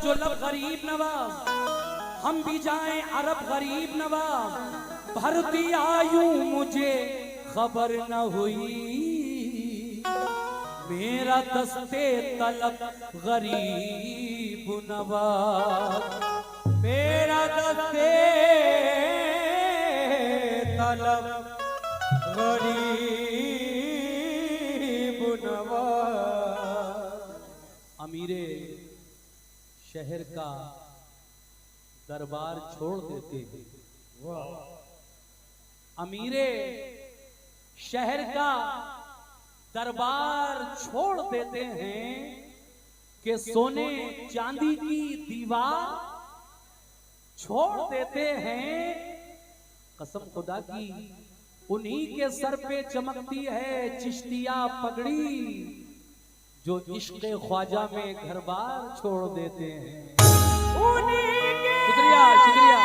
जो लब गरीब नवाज, हम भी जाएं अरब गरीब नवाज, भरती आयु मुझे खबर न हुई, मेरा दस्ते तलब गरीब नवाज, मेरा दस्ते तलब गरीब नवाज। अमीरे शहर का दरबार छोड़ देते हैं, अमीरे शहर का दरबार छोड़ देते हैं कि सोने चांदी की दीवार छोड़ देते हैं। कसम खुदा की उन्हीं के सर पे चमकती है चिश्तिया पगड़ी, जो इश्क़ ख्वाजा में घर बार छोड़ देते हैं। शुक्रिया शुक्रिया।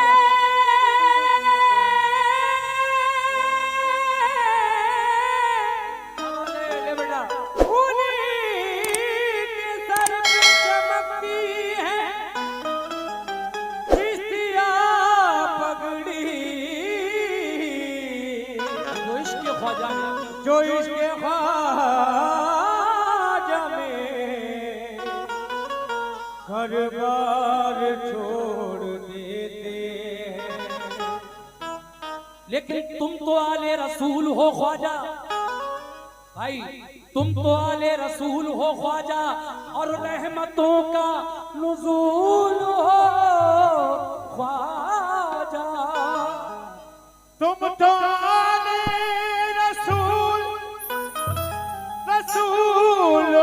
जो इसके ख्वाजा में घर बार छोड़ देते हैं। लेकिन तुम तो आले रसूल हो ख्वाजा भाई, तुम तो आले रसूल हो ख्वाजा, और रहमतों का नुज़ूल हो ख्वाजा। तुम तो आले रसूल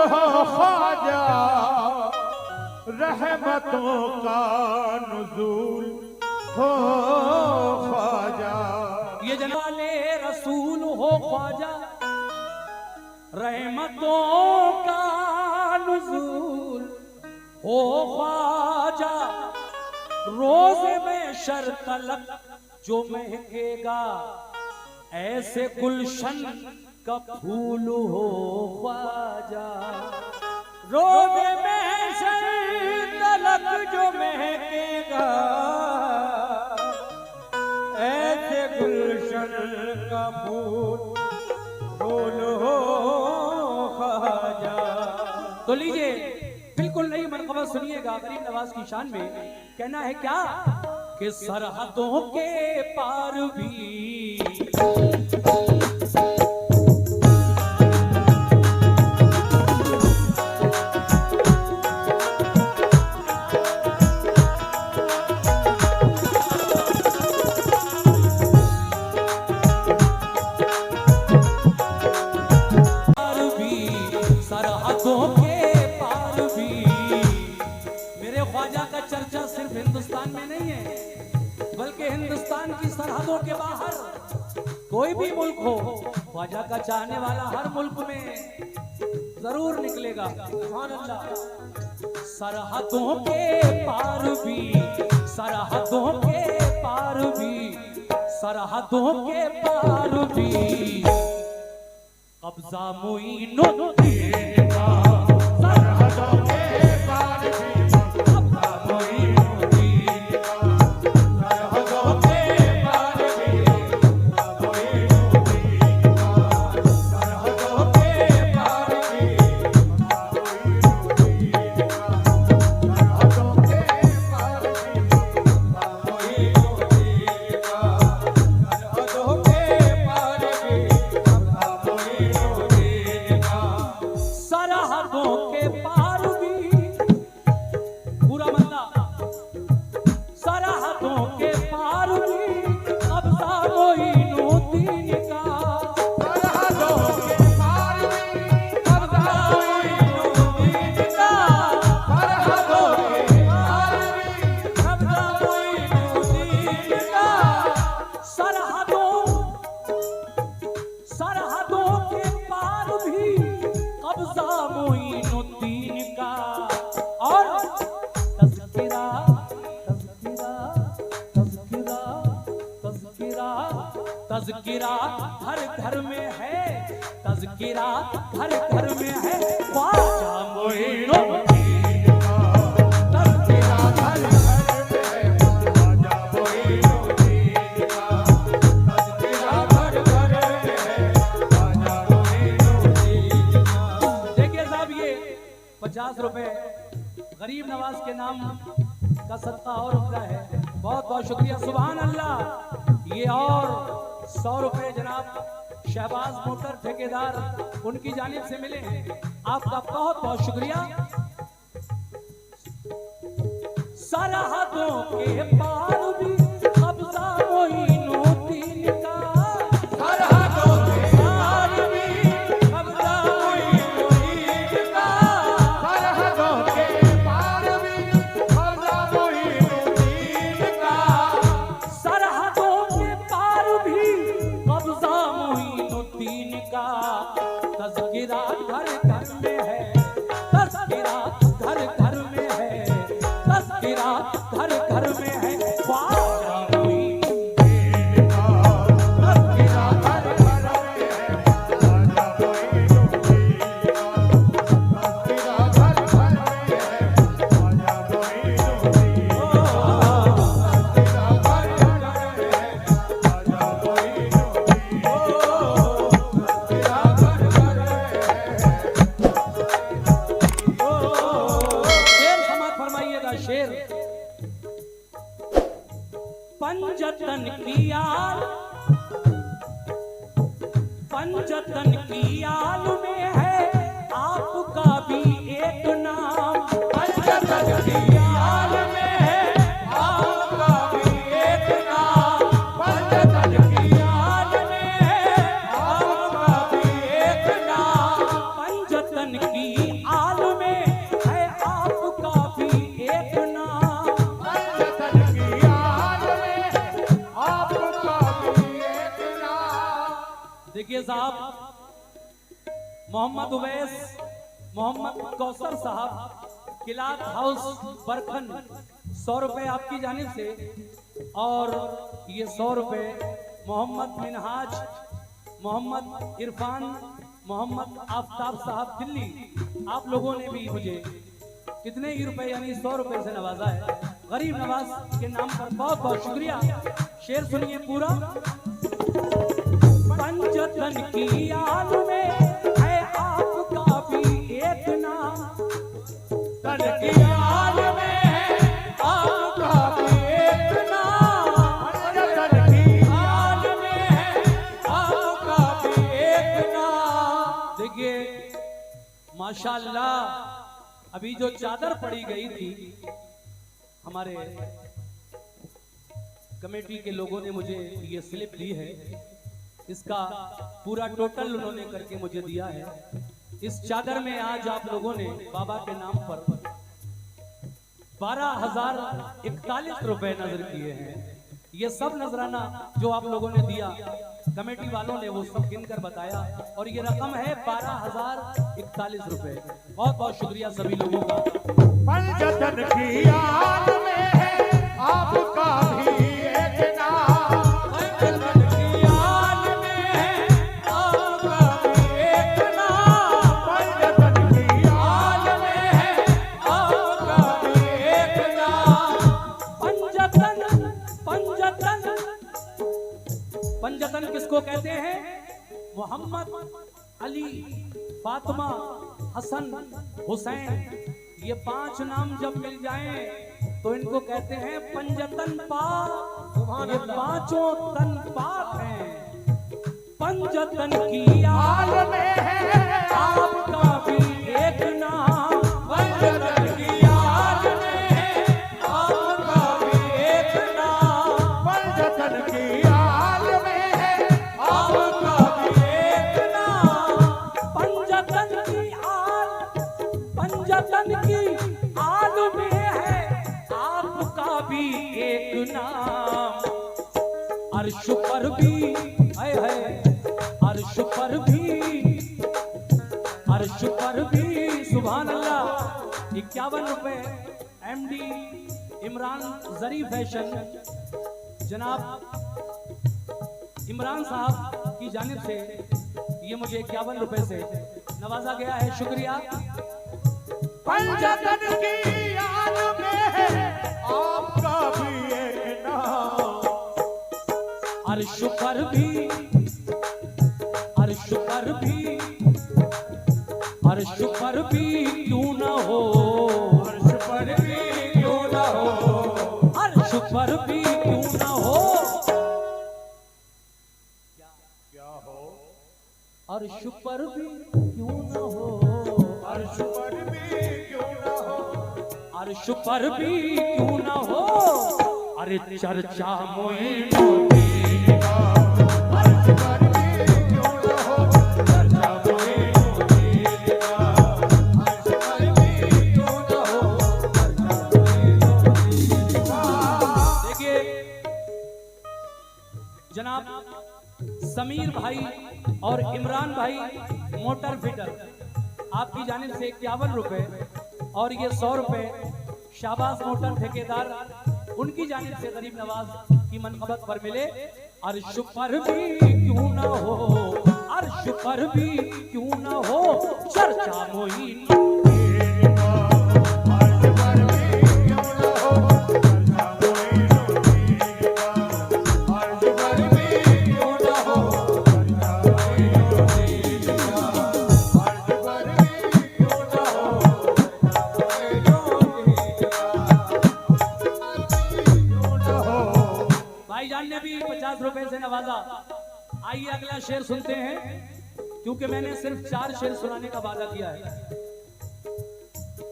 हो ख्वाजा, रहमतों का नुज़ूल हो ख्वाजा। ये जलाले रसूल हो ख्वाजा, रहमतों का नुज़ूल हो ख्वाजा। रोज़े में शर तलक जो महकेगा, ऐसे गुलशन का फूल हो ख्वाजा। रोज़े में शर तलक जो महकेगा, ऐसे गुलशन का फूल हो ख्वाजा। तो लीजिए बिल्कुल नई मनक़बत सुनिएगा गरीब नवाज की शान में। कहना है क्या कि सरहदों के पार भी हिंदुस्तान में नहीं है, बल्कि हिंदुस्तान की सरहदों के बाहर कोई भी मुल्क हो, ख्वाजा का चाहने वाला हर मुल्क में जरूर निकलेगा। सुभान अल्लाह। सरहदों के पार भी, सरहदों के पार भी, सरहदों के पार भी कब्जा मोइनुद्दीन का। सरहदों के पार भी तज़किरा हर घर में है, तज़किरा हर घर में है, ख्वाजा मोइनुद्दीन का तज़किरा। गरीब नवाज के नाम का सत्ता और उठा है। बहुत बहुत शुक्रिया, सुभान अल्लाह। ये और 100 रुपए जनाब शहबाज मोटर ठेकेदार उनकी जानिब से मिले हैं, आपका बहुत बहुत शुक्रिया। सरहदों के पार भी कब्जा मोइनुद्दीन का, सरहदों के पार भी कब्जा मोइनुद्दीन का, सरहदों के पार भी कब्जा मोइनुद्दीन का, सरहदों के पार भी कब्जा मोइनुद्दीन का। तज़किरा घर घर में है, तज़किरा घर घर में है, तज़किरा घर घर में है। ख्वाजा मोइनुद्दीन का, तज़किरा घर घर में है। ख्वाजा मोइनुद्दीन का, तज़किरा घर घर में है। ख्वाजा मोइनुद्दीन का, तज़किरा घर घर में है। ख्वाजा मोइनुद्दीन का, तज़किरा घर घर में है। शेर समाप्त फरमाइएगा। शेर पंजतन की आल, पंजतन की आल में है आपका भी एक नाम, पंजतन की आल में है आपका भी एक नाम, पंजतन की आल में है आपका भी एक नाम, पंजतन की आल में है आपका भी एक नाम। पंजतन की आल में आपका भी एक नाम। देखिए साहब, मोहम्मद उवैस, मोहम्मद कौसर साहब, किलात हाउस बरखन, 100 रुपए आपकी जानिब से, और ये 100 रुपए मोहम्मद मिनहाज, मोहम्मद इरफान, मोहम्मद आफ्ताब साहब दिल्ली, आप लोगों ने भी मुझे कितने ही रुपए यानी 100 रुपए से नवाजा है। गरीब नवाज के नाम पर बहुत बहुत शुक्रिया। शेर सुनिए पूरा। पंजतन की आल में है आपका भी एक नाम, तन की आल में है आपका भी एक नाम, पंजतन की आल में है आपका भी एक नाम। देखिए माशाअल्लाह, अभी जो चादर पड़ी गई थी, हमारे कमेटी के लोगों ने मुझे ये स्लिप दी है, इसका पूरा टोटल उन्होंने करके मुझे दिया है। इस चादर में आज आप लोगों ने बाबा के नाम पर 12,041 रुपए नजर किए हैं। ये सब नजराना जो आप लोगों ने दिया, कमेटी वालों ने वो सब गिनकर बताया, और ये रकम है 12,041 रुपए। बहुत बहुत शुक्रिया सभी लोगों का। पंजतन की आल में है आपका भी एक नाम, पंजतन की आल में है आपका भी एक नाम, पंजतन की आल में है आपका भी एक नाम। पंजतन, पंजतन, पंजतन किसको कहते हैं? मोहम्मद, अली, फातिमा, हसन, हुसैन, ये 5 नाम जब मिल जाएं तो इनको कहते हैं पंजतन पाक। ये 5 तन पाक हैं। पंजतन की आल आल में है आपका भी एक नाम, पंजतन की आल में है आपका भी एक नाम, पंजतन की आल में है आपका भी एक नाम। पंजतन की आल, पंजतन की आल में है आपका भी एक नाम। अर्श पर भी है, अर्श पर भी, अर्श पर भी, सुभान अल्लाह। 51 रुपए MD इमरान जरी फैशन, जनाब इमरान साहब की जानिब से ये मुझे 51 रुपए से नवाजा गया है। शुक्रिया। पंजतन की आल में है आपका भी एक नाम, अर्श पर भी, अर्श पर भी, अर्श पर भी क्यों न हो, अर्श पर पर भी क्यों ना हो, क्या हो? अर्श पर भी क्यों ना हो, अर्श पर भी क्यों ना हो, अर्श पर भी क्यों ना हो, अरे चर्चा मोइनुद्दीन का, अर्श पर भी क्यों ना हो, चर्चा मोइनुद्दीन का, अर्श पर भी क्यों ना हो, चर्चा मोइनुद्दीन का। देखिए जनाब समीर भाई और इमरान भाई मोटर फिटर, आपकी जानिब से 51 रुपए और ये 100 रुपए शाबाश मोटर ठेकेदार उनकी जानिब से गरीब नवाज की मनकबत पर मिले। अर्श पर भी क्यों ना हो, अर्श पर भी क्यों ना हो, चर्चा मोइन भाईजान ने भी 50 रुपए से नवाजा। आइए अगला शेर सुनते हैं, क्योंकि मैंने सिर्फ 4 शेर सुनाने का वादा किया है।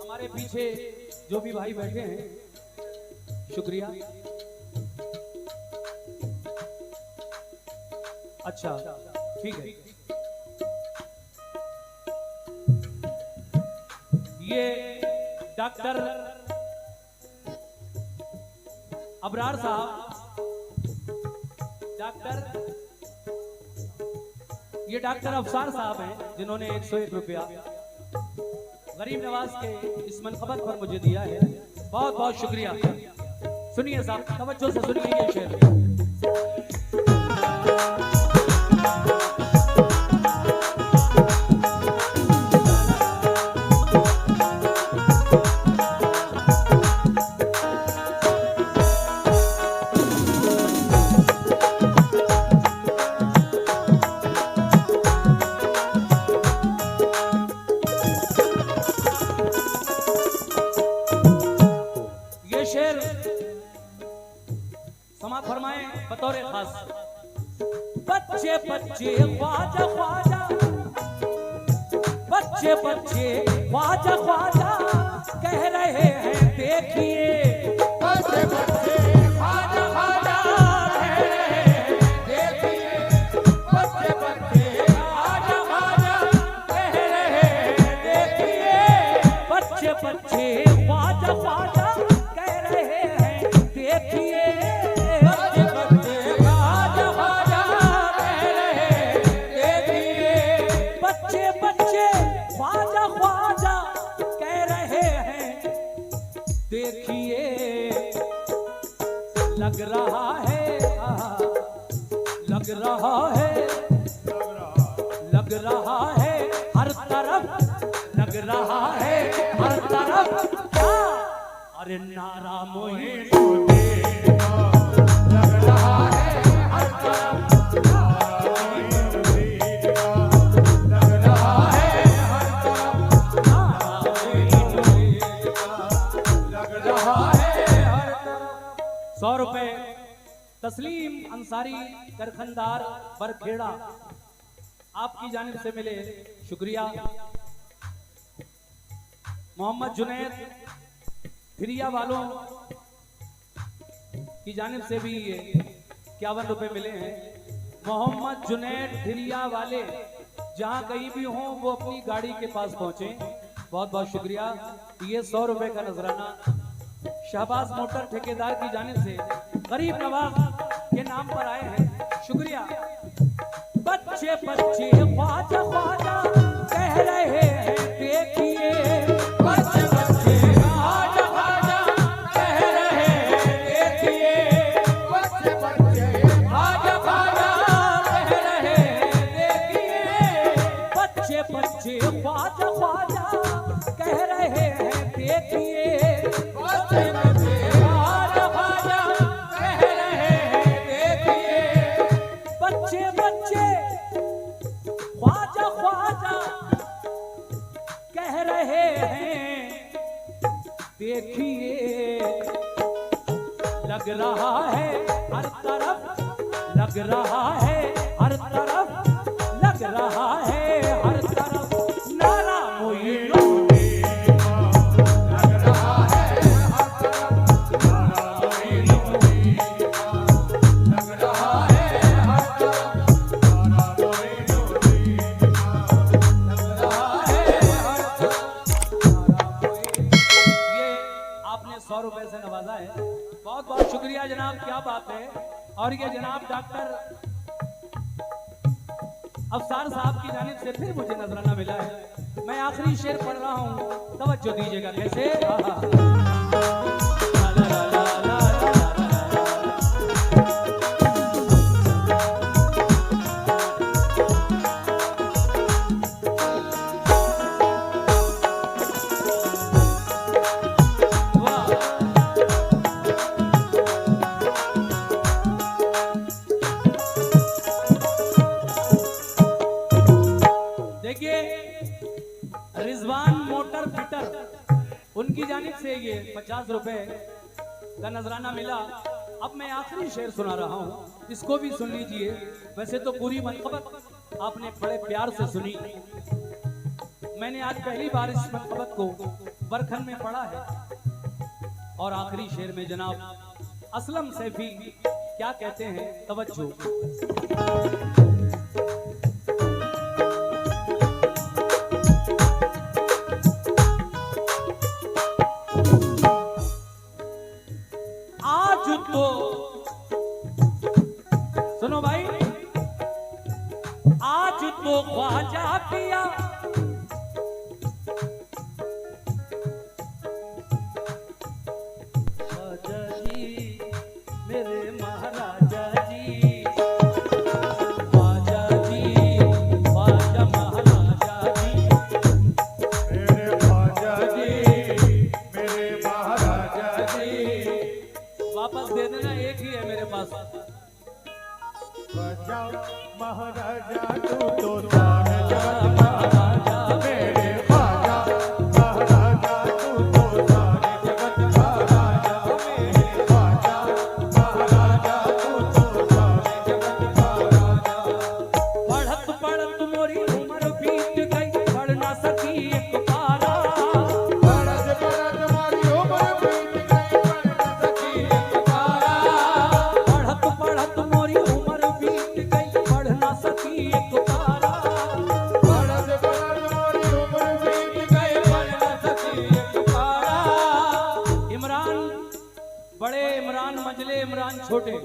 हमारे पीछे जो भी भाई बैठे हैं, शुक्रिया। अच्छा ठीक है, ये डॉक्टर अबरार साहब, ये डॉक्टर अफसार साहब हैं जिन्होंने 101 रुपया गरीब नवाज के इस मनकबत पर मुझे दिया है। बहुत बहुत शुक्रिया। सुनिए साहब, तवज्जो से सुनिए ये शेर। समाअत फरमाएं बतौर खास। बच्चे बच्चे ख्वाजा ख्वाजा, बच्चे बच्चे ख्वाजा ख्वाजा कह रहे हैं देखिए, बच्चे बच्चे ख्वाजा ख्वाजा कह रहे हैं देखिए, बच्चे बच्चे ख्वाजा ख्वाजा कह रहे हैं देखिए, बच्चे बच्चे ख्वाजा ख्वाजा कह रहे हैं देखिए, बच्चे बच्चे ख्वाजा ख्वाजा कह रहे हैं देखिए, बच्चे बच्चे ख्वाजा ख्वाजा कह रहे हैं देखिए, लग रहा है लग रहा है लग रहा है हर तरफ, लग रहा है हर तरफ क्या, अरे नारा मोइनुद्दीन का, लग रहा है हर तरफ, लग रहा है हर तरफ, नारा मोइनुद्दीन लग रहा है हर तरफ। 100 रुपए तस्लीम अंसारी करखनदार बरखेड़ा, आपकी जानिब से मिले, शुक्रिया। मोहम्मद जुनैद फिरिया वालों की जानिब से भी 51 रुपए मिले हैं। मोहम्मद जुनैद फिरिया वाले जहां कहीं भी हों वो अपनी गाड़ी के पास पहुंचे, बहुत बहुत शुक्रिया। ये 100 रुपए का नजराना शाहबाज मोटर ठेकेदार की जानिब से गरीब नवाज के नाम पर आए हैं, शुक्रिया। बच्चे बच्चे ख्वाजा ख्वाजा कह रहे हैं देखिए, बच्चे बच्चे ख्वाजा ख्वाजा कह रहे हैं देखिए, बच्चे बच्चे ख्वाजा ख्वाजा कह रहे हैं देखिए, बच्चे बच्चे ख्वाजा ख्वाजा कह रहे हैं देखिए, बच्चे बच्चे ख्वाजा ख्वाजा कह रहे हैं देखिए, बच्चे बच्चे ख्वाजा ख्वाजा कह रहे हैं देखिए, लग रहा है हर तरफ, लग रहा है हर तरफ, लग रहा है हर तरफ नारा मोइनुद्दीन का। लग रहा है हर तरफ नारा मोइनुद्दीन का। लग रहा है हर तरफ नारा मोइनुद्दीन का। लग रहा है हर तरफ नारा मोइनुद्दीन। ये आपने 100 रुपए से नवाजा है, बहुत बहुत शुक्रिया जनाब, क्या बात है। और ये जनाब डॉक्टर अफसार साहब की जानिब से फिर मुझे नजराना मिला है। मैं आखिरी शेर पढ़ रहा हूँ, तवज्जो दीजिएगा कैसे। रिजवान मोटर फिटर उनकी जानिब से ये 50 रुपए का नजराना मिला। अब मैं आखिरी शेर सुना रहा हूँ, इसको भी सुन लीजिए। वैसे तो पूरी मनकबत आपने बड़े प्यार से सुनी, मैंने आज पहली बार इस मनकबत को बरखन में पढ़ा है। और आखिरी शेर में जनाब असलम सैफी क्या कहते हैं, तवज्जो। सुनो भाई, आज तो ख्वाजा पिया ख्वाजा जी मेरे महाराजा जी, ख्वाजा जी ख्वाजा महाराजा जी, मेरे ख्वाजा जी मेरे महाराजा जी। वापस दे देना, एक ही है मेरे पास। ख्वाजा महाराजा तू तो सारे जगत का राजा। मेरे ख्वाजा महाराजा तू तो सारे जगत का राजा। मेरे ख्वाजा महाराजा तू तो सारे जगत का राजा। पढ़त पढ़त मोरी उम्र बीत गई, पढ़ ना सकी एक पारा। पढ़त पढ़त मोरी उम्र बीत गई, पढ़ न सकी एक पारा। पढ़त पढ़त मोरी उम्र बीत गई, पढ़ ना सकी एक पारा। पढ़त पढ़त मोरी उम्र बीत गई, पढ़ न सकी एक पारा। इमरान बड़े, इमरान मजले, इमरान छोटे,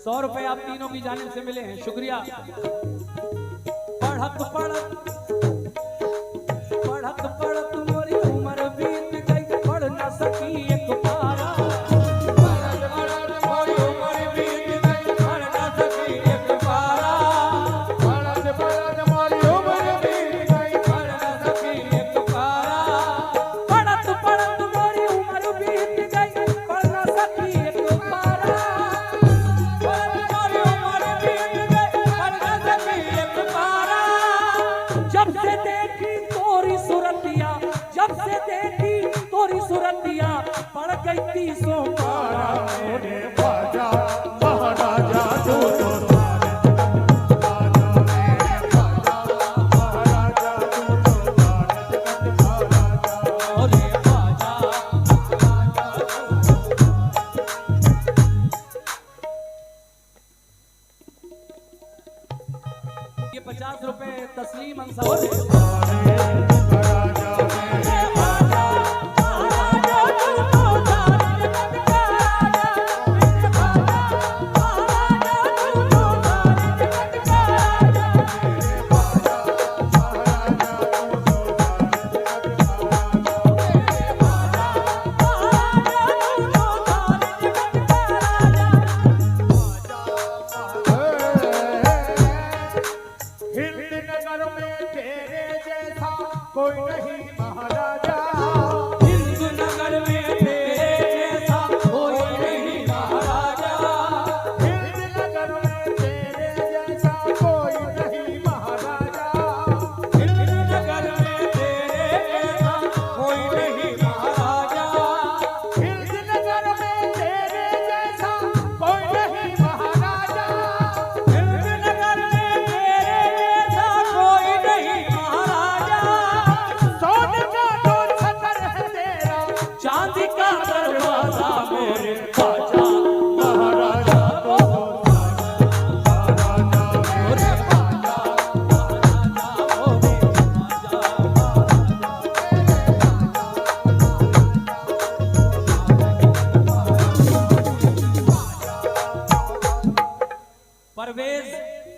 100 रुपए आप तीनों की जानिब से मिले हैं, शुक्रिया। पढ़त पढ़त पढ़त पढ़त मोरी उम्र बीत गई, पढ़ ना सकी एक पारा। पढ़त पढ़त मोरी उम्र बीत गई, पढ़ न सकी एक पारा। पढ़त पढ़त मोरी उम्र बीत गई, पढ़ न सकी एक पारा। पढ़त पढ़त मोरी उम्र बीत गई, पढ़ ना सकी एक पारा। पढ़त मोरी उम्र बीत गई, पढ़ न सकी एक पारा। जब से देखी तोरी सूरतिया, जब से देखी तोरी सूरतिया, पड़ गई 300 पारा। मेरे ख्वाजा महाराजा तू तो सारे जगत का राजा। मेरे ख्वाजा महाराजा तू तो सारे जगत का राजा। और ये ख्वाजा ये 50 रुपए तस्लीम अंसार है। राजा मेरे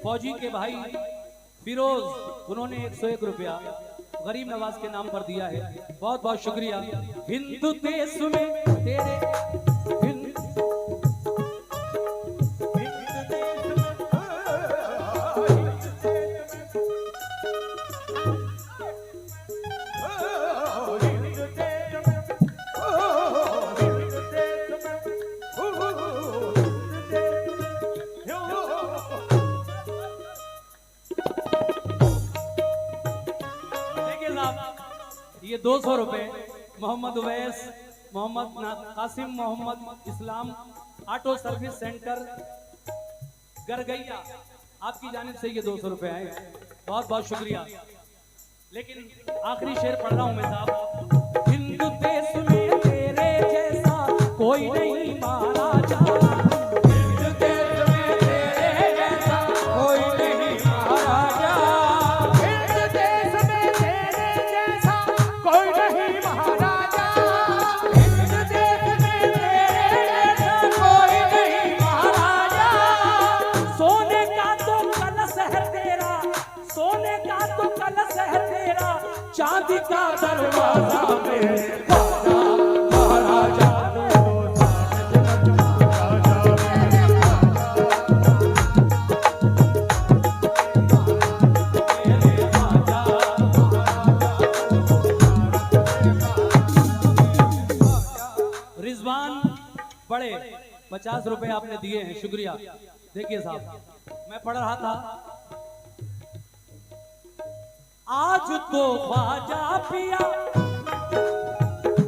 फौजी के भाई फिरोज, उन्होंने 101 रुपया गरीब नवाज के नाम पर दिया है। बहुत बहुत शुक्रिया। हिंदू देश में तेरे ये 200 रुपए मोहम्मद उवैस, मोहम्मद कासिम, मोहम्मद इस्लाम, ऑटो सर्विस सेंटर गरगैया, आपकी जानिब से ये 200 रुपए आए। बहुत बहुत शुक्रिया। लेकिन आखिरी शेर पढ़ रहा हूं मैं साहब। हिंदू देश में तेरे जैसा कोई नहीं महाराजा, हिंदू देश में तेरे जैसा कोई नहीं महाराजा, हिंद देश में तेरे जैसा कोई नहीं महाराजा, हिंद देश में तेरे जैसा कोई नहीं महाराजा। सोने का तो कलश है तेरा, सोने का तो कलश है तेरा, चांदी का दरवाजा में महाराजा। रिजवान बड़े 50 रुपए आपने दिए हैं, शुक्रिया। देखिए साहब, मैं पढ़ रहा था, आज तो ख्वाजा पिया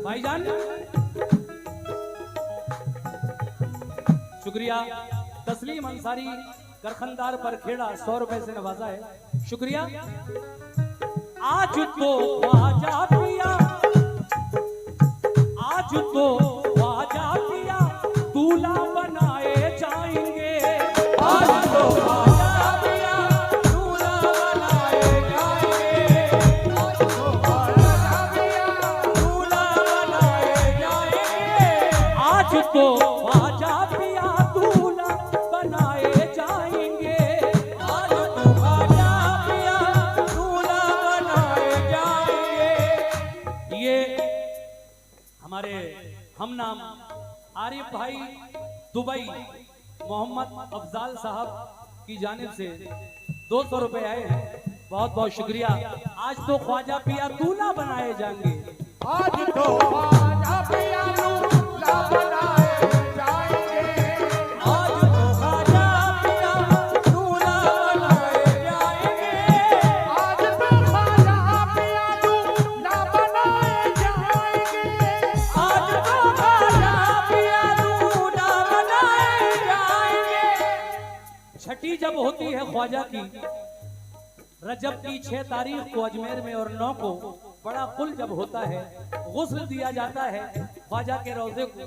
भाईजान, शुक्रिया। तस्लीम अंसारी करखनदार पर खेड़ा 100 रुपए से नवाजा है, शुक्रिया। आज तो ख्वाजा पिया, आज तो ख्वाजा पिया दूल्हा बनाए जाएंगे, आज तो ख्वाजा पिया दूल्हा बनाए जाएंगे, आज तो ख्वाजा पिया दूल्हा बनाए जाएंगे, आज तो ख्वाजा पिया दूल्हा बनाए जाएंगे, आज तो ख्वाजा पिया दूल्हा बनाए जाएंगे। ये हमारे हम नाम आरिफ भाई दुबई, मोहम्मद अफजाल साहब की जानिब से 200 रुपए आए हैं, बहुत बहुत शुक्रिया। आज तो ख्वाजा पिया दूल्हा बनाए जाएंगे, आज तो ख्वाजा पिया दूल्हा बनाए जाएंगे, आज तो ख्वाजा पिया दूल्हा बनाए जाएंगे, आज तो ख्वाजा पिया दूल्हा बनाए जाएंगे, आज तो ख्वाजा पिया दूल्हा बनाए जाएंगे। छठी जब होती है ख्वाजा की, रजब की 6 तारीख को अजमेर में और 9 को बड़ा कुल जब होता है, गुस्ल दिया जाता है ख्वाजा के रोजे को,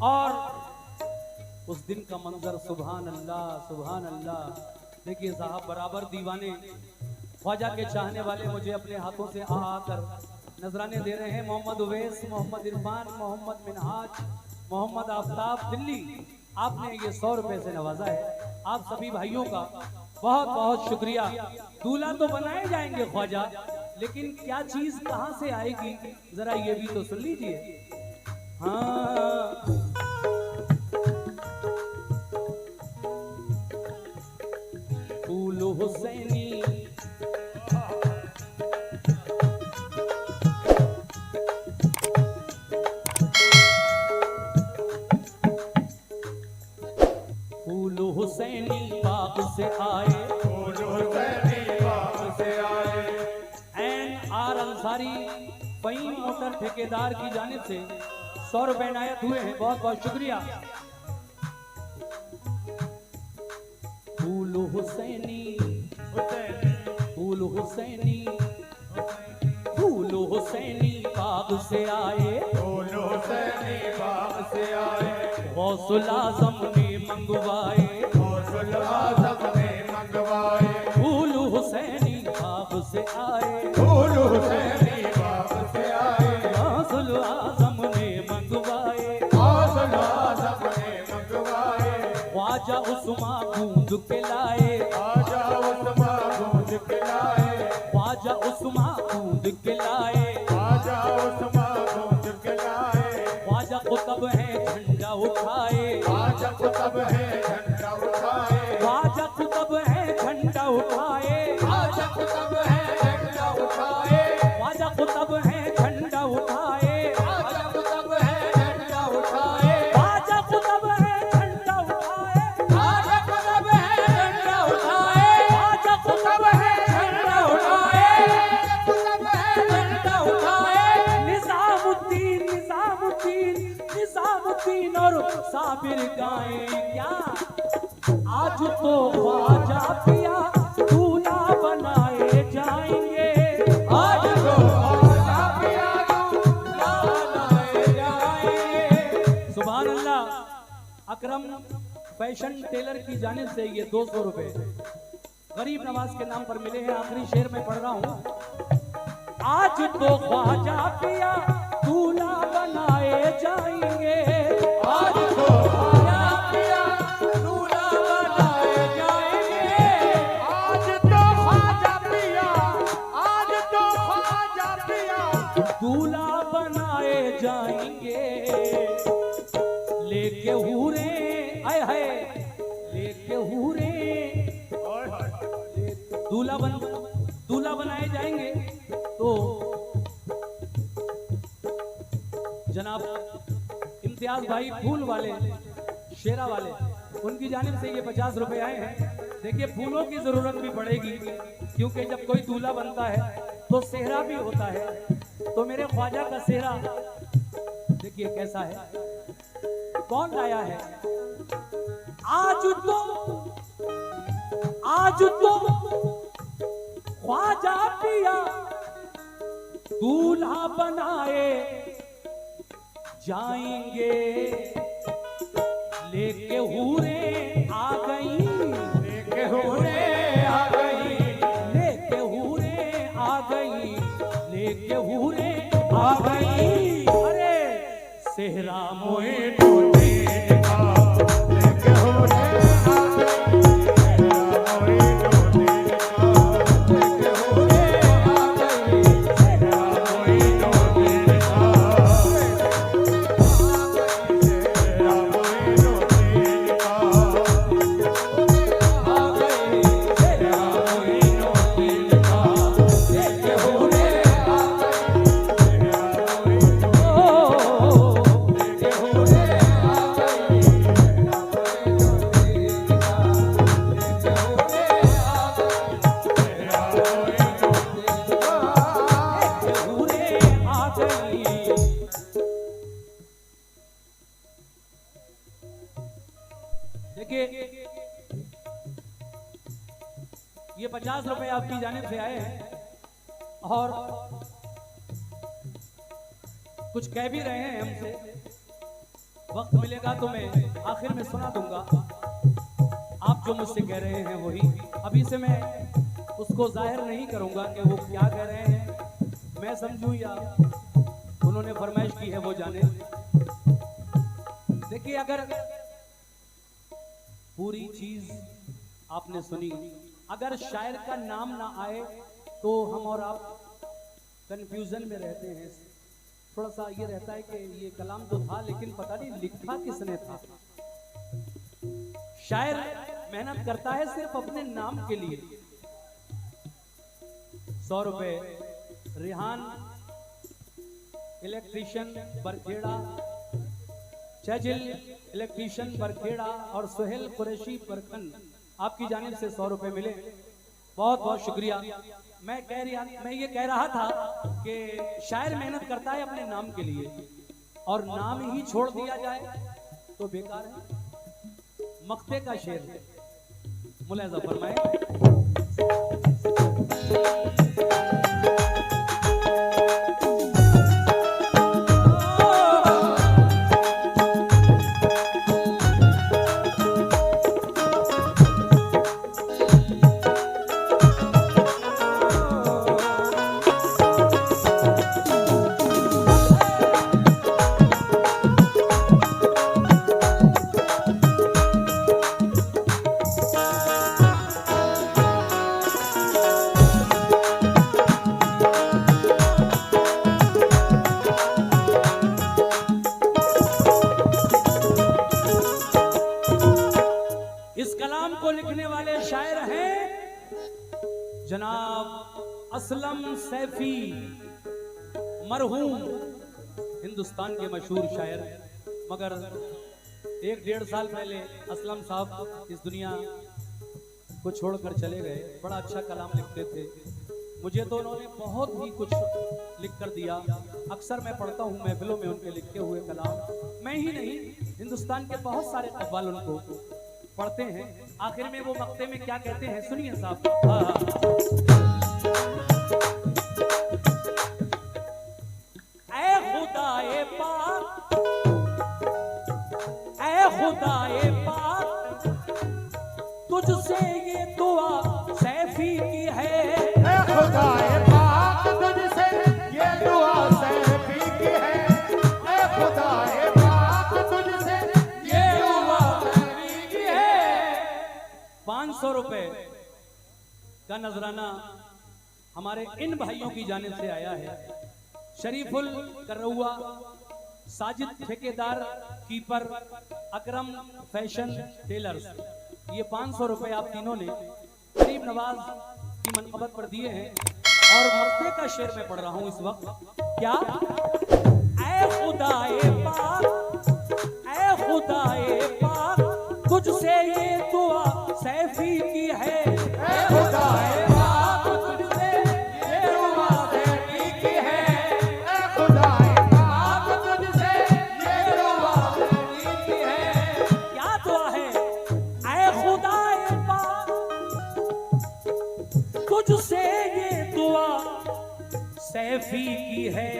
और उस दिन का मंजर सुभान अल्लाह सुभान अल्लाह। देखिए साहब, बराबर दीवाने ख्वाजा के चाहने वाले मुझे अपने हाथों से आ आकर नजराने दे रहे हैं। मोहम्मद उवैस, मोहम्मद इरफान, मोहम्मद मिनहाज, मोहम्मद आफ्ताब दिल्ली, आपने ये 100 रुपए से नवाजा है। आप सभी भाइयों का बहुत बहुत शुक्रिया। दूल्हा तो बनाए जाएंगे ख्वाजा, लेकिन क्या चीज कहां से आएगी, जरा ये भी तो सुन लीजिए। हाँ, फूल हुसैनी फूल हुसैनी बाग से आए, फूल हुसैनी बाग से आए, N R Ansari Fahim motor ठेकेदार की जानिब से 100 रुपए इनायत हुए हैं, बहुत बहुत शुक्रिया। फूल हुसैनी फूल हुसैनी फूल हुसैनी बाग से आए, फूल हुसैनी बाग से आए, गौसुल आज़म ने मंगवाए, गौसुल आज़म ने मंगवाए, फूल हुसैनी बाग से आए, फूल हुसैनी बाग से आए, गौसुल आज़म ने मंगवाए, गौसुल आज़म ने मंगवाए, ख्वाजा उस्मा गूंज के लाए, ख्वाजा उठाए, ख्वाजा कुतुब है झंडा उठाए, ख्वाजा कुतुब है झंडा उठाए, ख्वाजा कुतुब है झंडा उठाए, ख्वाजा कुतुब है झंडा उठाए, ख्वाजा कुतुब है झंडा उठाए, ख्वाजा कुतुब है झंडा उठाए, ख्वाजा कुतुब है झंडा उठाए, ख्वाजा कुतुब है झंडा उठाए, कुतुब है झंडा उठाए। निजामुद्दीन निजामुद्दीन निजामुद्दीन और साबिर गाएं क्या, आज तो ख्वाजा पिया दूल्हा बनाए जाएंगे, आज तो ख्वाजा पिया दूल्हा बनाए जाएंगे। सुभान अल्लाह। अकरम फैशन टेलर की जानिब से ये 200 रुपए गरीब नवाज के नाम पर मिले हैं। आखिरी शेर में पढ़ रहा हूँ। आज तो ख्वाजा पिया दूल्हा बनाए जाएंगे, आज तो ख्वाजा पिया दूल्हा बनाए जाएंगे, आज तो ख्वाजा पिया, आज तो ख्वाजा पिया दूल्हा बनाए जाएंगे, लेके हूरे आए है, लेके हूरे दूल्हा बनाए जाएंगे। तो जनाब इम्तियाज भाई फूल वाले शेरा वाले, उनकी जानिब से ये 50 रुपए आए हैं। देखिए फूलों की जरूरत भी पड़ेगी, क्योंकि जब कोई दूल्हा बनता है तो सेहरा भी होता है। तो मेरे ख्वाजा का सेहरा देखिए कैसा है, कौन लाया है। आज तो ख्वाजा पिया दूल्हा बनाए जाएंगे, लेके हूरे आ गई, लेके हूरे आ गई, लेके हूरे आ गई, लेके हूरे आ गई। अरे सेहरा मोए टोले का लेके हूरे आ गई, सेहरा मोए टोले का लेके हूरे आ गई, सेहरा मोए टोले का सेहरा मोए टोले का आ गई, सेहरा मोए टोले का, लेके हूरे आ देखिए ये 50 रुपए आपकी जानिब से आए हैं और कुछ कह भी रहे हैं हमसे। वक्त मिलेगा तो मैं आखिर में सुना दूंगा। आप जो मुझसे कह रहे हैं वही, अभी से मैं उसको जाहिर नहीं करूंगा कि वो क्या कह रहे हैं, मैं समझूं या उन्होंने फरमाइश की है वो जाने। देखिए अगर पूरी चीज आपने सुनी, अगर शायर का नाम ना आए तो हम और आप कंफ्यूजन में रहते हैं। थोड़ा सा ये रहता है कि ये कलाम तो था लेकिन पता नहीं लिखा किसने था। शायर मेहनत करता है सिर्फ अपने नाम के लिए। 100 रुपए रिहान इलेक्ट्रीशियन बरखेड़ा, शजिल इलेक्ट्रीशियन बरखेड़ा और सुहेल कुरैशी बरखन, आपकी जानिब से 100 रुपए मिले। बहुत बहुत शुक्रिया। मैं ये कह रहा था कि शायर मेहनत करता है अपने नाम के लिए और नाम ही छोड़ दिया जाए तो बेकार है। मक्ते का शेर मुलाजा फरमाए। लिखने वाले शायर हैं जनाब असलम सैफी, मरहूम हिंदुस्तान के मशहूर शायर। मगर 1-1.5 साल पहले असलम साहब इस दुनिया को छोड़कर चले गए। बड़ा अच्छा कलाम लिखते थे, मुझे तो उन्होंने बहुत ही कुछ लिख कर दिया। अक्सर मैं पढ़ता हूँ महफिलों में उनके लिखे हुए कलाम। मैं ही नहीं, हिंदुस्तान के बहुत सारे कव्वाल उनको पढ़ते हैं। आखिर में वो मक्ते में क्या कहते हैं, सुनिए साहब। ऐ खुदाए पाक, ऐ खुदाए पाक, तुझसे ये दुआ सैफी की है। ऐ खुदाए पाक तुझसे ये दुआ सैफी की है। ऐ खुदाए पाक तुझसे ये दुआ सैफी की है। 500 रुपए का नजराना हमारे इन भाइयों की जानिब से आया है। शरीफुल करौआ, साजिद ठेकेदार, कीपर, अकरम फैशन टेलर्स, ये 500 रुपए आप तीनों ने गरीब नवाज की मनकबत पर दिए हैं। और मक्ते का शेर मैं पढ़ रहा हूं इस वक्त। क्या? ऐ खुदाए पाक, ऐ खुदाए पाक, तुझसे ये दुआ सैफी की है। ऐ खुदाए पाक तुझसे ये दुआ सैफी की है। ऐ खुदाए पाक तुझसे ये दुआ सैफी की है। क्या दुआ है? ऐ खुदाए पाक तुझसे ये दुआ सैफी की है।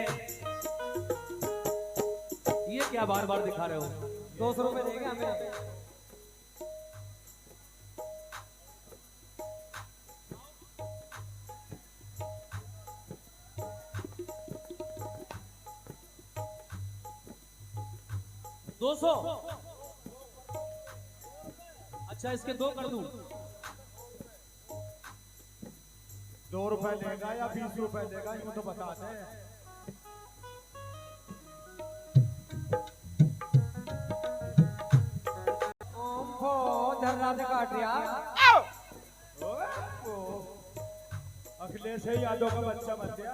ये क्या बार बार दिखा रहे हो? 200 रुपए देंगे हमें। दो सौ। अच्छा, इसके 2 कर दूं? 2 रुपए लेगा या 20 रुपए लेगा, यूं तो बता दे। अखिलेश यादव का बच्चा बन गया।